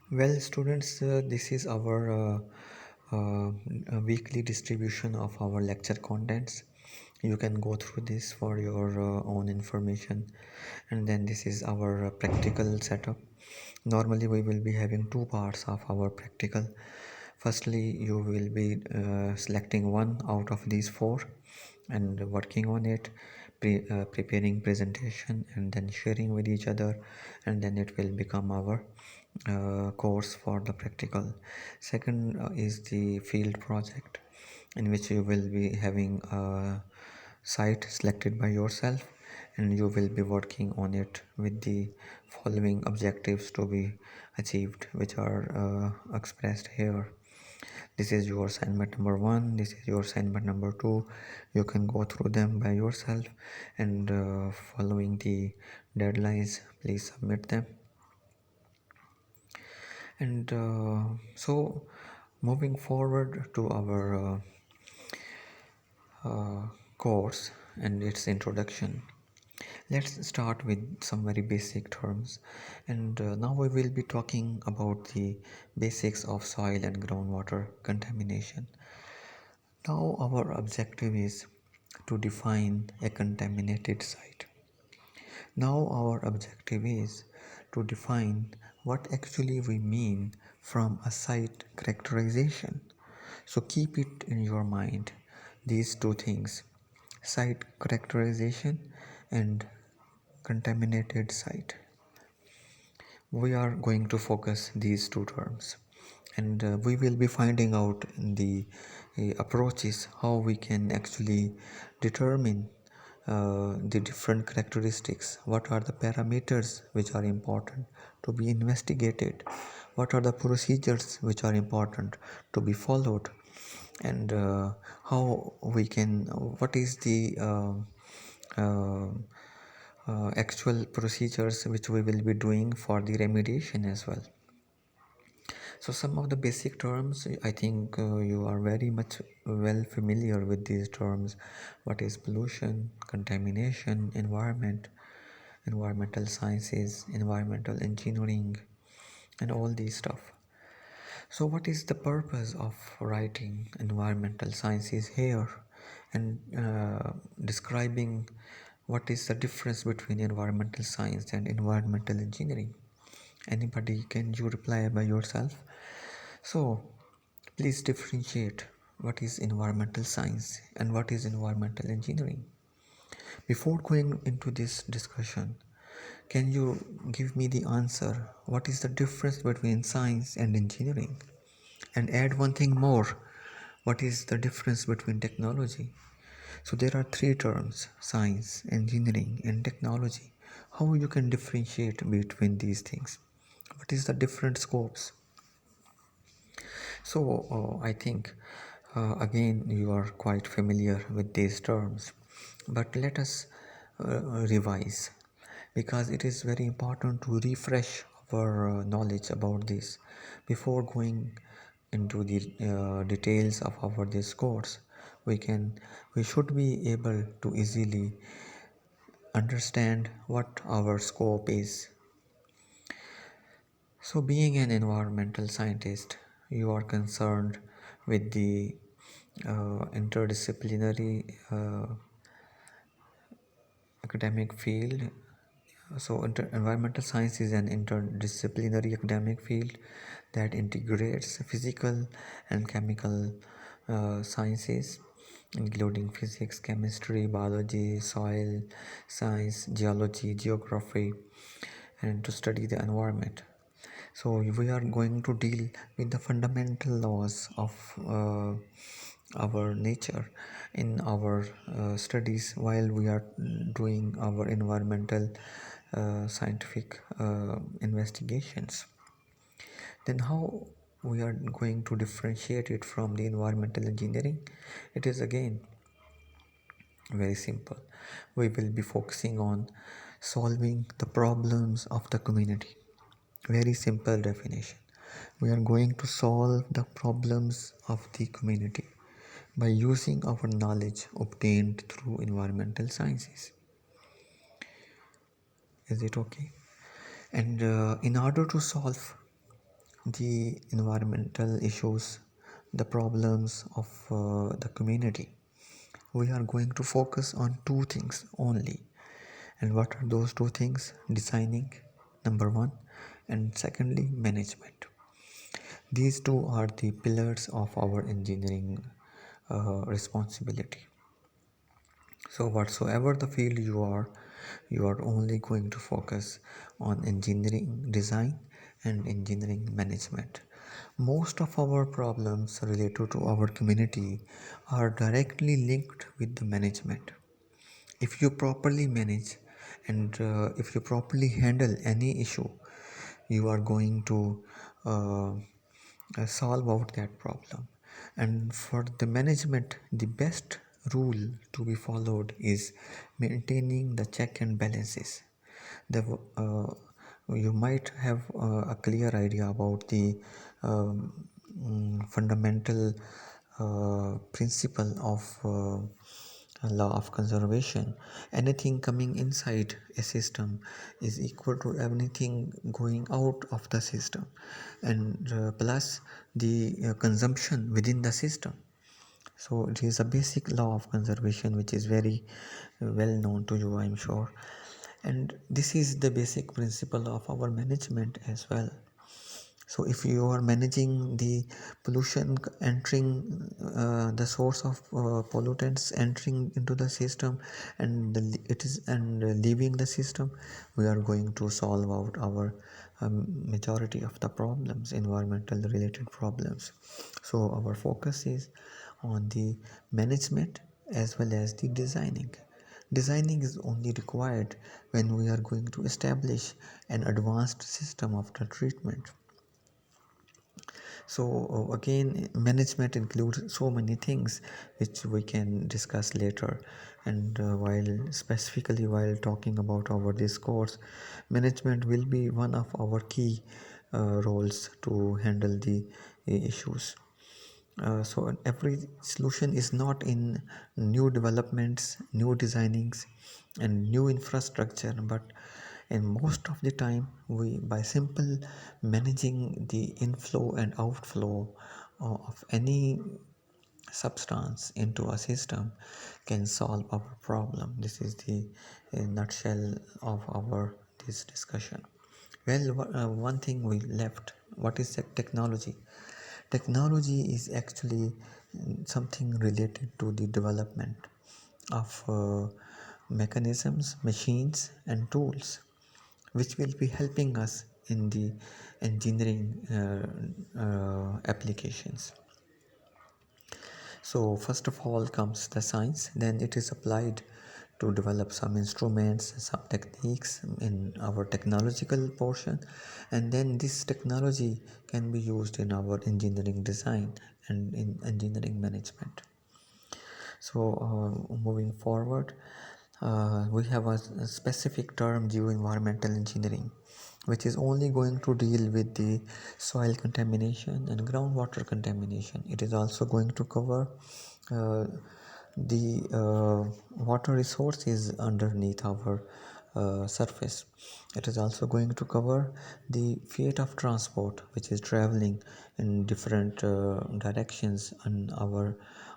Well, students, this is our uh, weekly distribution of our lecture contents. You can go through this for your own information, and then this is our practical setup. Normally, we will be having two parts of our practical. Firstly, you will be selecting one out of these four and working on it, preparing presentation, and then sharing with each other, and then it will become our course for the practical. Second is the field project, in which you will be having a site selected by yourself, and you will be working on it with the following objectives to be achieved, which are expressed here. This is your assignment number one, this is your assignment number two. You can go through them by yourself, and following the deadlines, please submit them. And so moving forward to our course and its introduction, let's start with some very basic terms. And now we will be talking about the basics of soil and groundwater contamination. Now our objective is to define a contaminated site. Now our objective is to define what actually we mean from a site characterization. So keep it in your mind, these two things: site characterization and contaminated site. We are going to focus these two terms, and we will be finding out the approaches how we can actually determine the different characteristics. What are the parameters which are important to be investigated? What are the procedures which are important to be followed? And how we can, what is the uh, actual procedures which we will be doing for the remediation as well. So some of the basic terms, I think you are very much well familiar with these terms. What is pollution, contamination, environment, environmental sciences, environmental engineering, and all these stuff. So what is the purpose of writing environmental sciences here, and describing what is the difference between environmental science and environmental engineering? Anybody, can you reply by yourself? So please differentiate what is environmental science and what is environmental engineering. Before going into this discussion, can you give me the answer? What is the difference between science and engineering? And add one thing more: what is the difference between technology? So there are three terms: science, engineering, and technology. How you can differentiate between these things? What is the different scopes? So I think again you are quite familiar with these terms, but let us revise, because it is very important to refresh our knowledge about this before going into the details of our this course. We should be able to easily understand what our scope is. So being an environmental scientist, you are concerned with the interdisciplinary academic field. So environmental science is an interdisciplinary academic field that integrates physical and chemical sciences, including physics, chemistry, biology, soil science, geology, geography, and to study the environment. So we are going to deal with the fundamental laws of our nature in our studies while we are doing our environmental scientific investigations. Then how we are going to differentiate it from the environmental engineering? It is again very simple. We will be focusing on solving the problems of the community. Very simple definition. We are going to solve the problems of the community by using our knowledge obtained through environmental sciences. Is it okay? And in order to solve the environmental issues, the problems of the community, we are going to focus on two things only. And what are those two things? Designing, number one, and secondly, management. These two are the pillars of our engineering responsibility. So, whatsoever the field you are only going to focus on engineering design and engineering management. Most of our problems related to our community are directly linked with the management. If you properly manage and if you properly handle any issue, you are going to uh, solve out that problem. And for the management, the best rule to be followed is maintaining the check and balances. The you might have a clear idea about the um, fundamental principle of law of conservation. Anything coming inside a system is equal to anything going out of the system, and plus the consumption within the system. So it is a basic law of conservation which is very well known to you, I'm sure. And this is the basic principle of our management as well. So if you are managing the pollution entering the source of pollutants entering into the system, and it is and leaving the system, we are going to solve out our majority of the problems, environmental related problems. So our focus is on the management as well as the designing. Designing is only required when we are going to establish an advanced system of the treatment. So again, management includes so many things which we can discuss later. And while specifically while talking about our this course, management will be one of our key roles to handle the issues. So every solution is not in new developments, new designings, and new infrastructure, but in most of the time we by simple managing the inflow and outflow of any substance into a system can solve our problem. This is the nutshell of our this discussion. Well, one thing we left. What is technology? Technology is actually something related to the development of mechanisms, machines, and tools which will be helping us in the engineering applications. So first of all comes the science, then it is applied to develop some instruments, some techniques in our technological portion, and then this technology can be used in our engineering design and in engineering management. So moving forward, we have a specific term, geoenvironmental engineering, which is only going to deal with the soil contamination and groundwater contamination. It is also going to cover uh, the water resources underneath our surface. It is also going to cover the fate of transport, which is traveling in different directions in our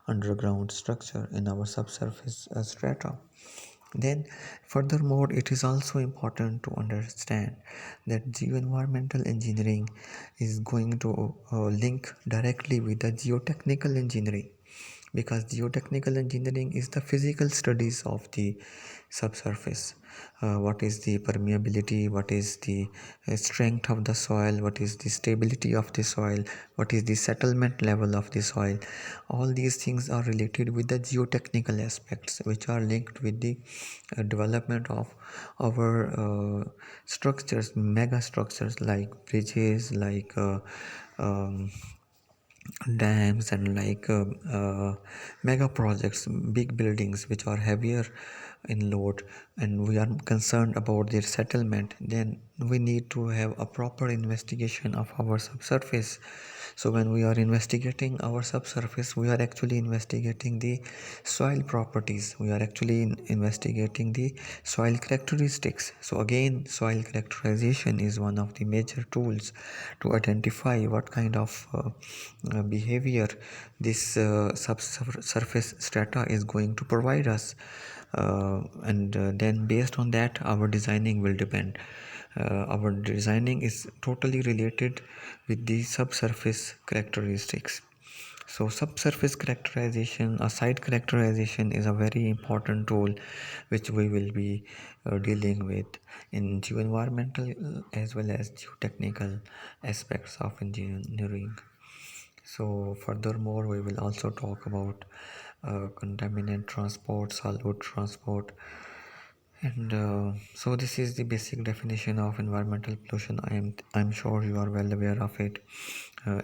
underground structure, in our subsurface strata. Then, furthermore, it is also important to understand that geoenvironmental engineering is going to link directly with the geotechnical engineering, because geotechnical engineering is the physical studies of the subsurface. What is the permeability, what is the strength of the soil, what is the stability of the soil, what is the settlement level of the soil. All these things are related with the geotechnical aspects, which are linked with the development of our structures, mega structures like bridges, like um, dams, and like mega projects, big buildings which are heavier in load, and we are concerned about their settlement, then we need to have a proper investigation of our subsurface. So when we are investigating our subsurface, we are actually investigating the soil properties, we are actually investigating the soil characteristics. So again, soil characterization is one of the major tools to identify what kind of behavior this subsurface strata is going to provide us, and then based on that our designing will depend. Our designing is totally related with the subsurface characteristics. So subsurface characterization or site characterization is a very important tool which we will be dealing with in geoenvironmental as well as geotechnical aspects of engineering. So furthermore, we will also talk about contaminant transport, solute transport, and so this is the basic definition of environmental pollution. I'm sure you are well aware of it.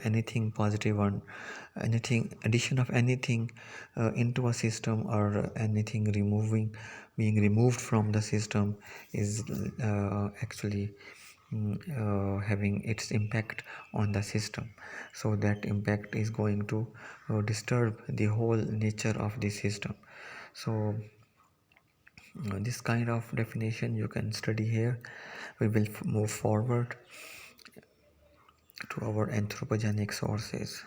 Anything positive on anything addition of anything into a system, or anything being removed from the system is actually having its impact on the system. So that impact is going to disturb the whole nature of the system. So this kind of definition you can study here. We will move forward to our anthropogenic sources.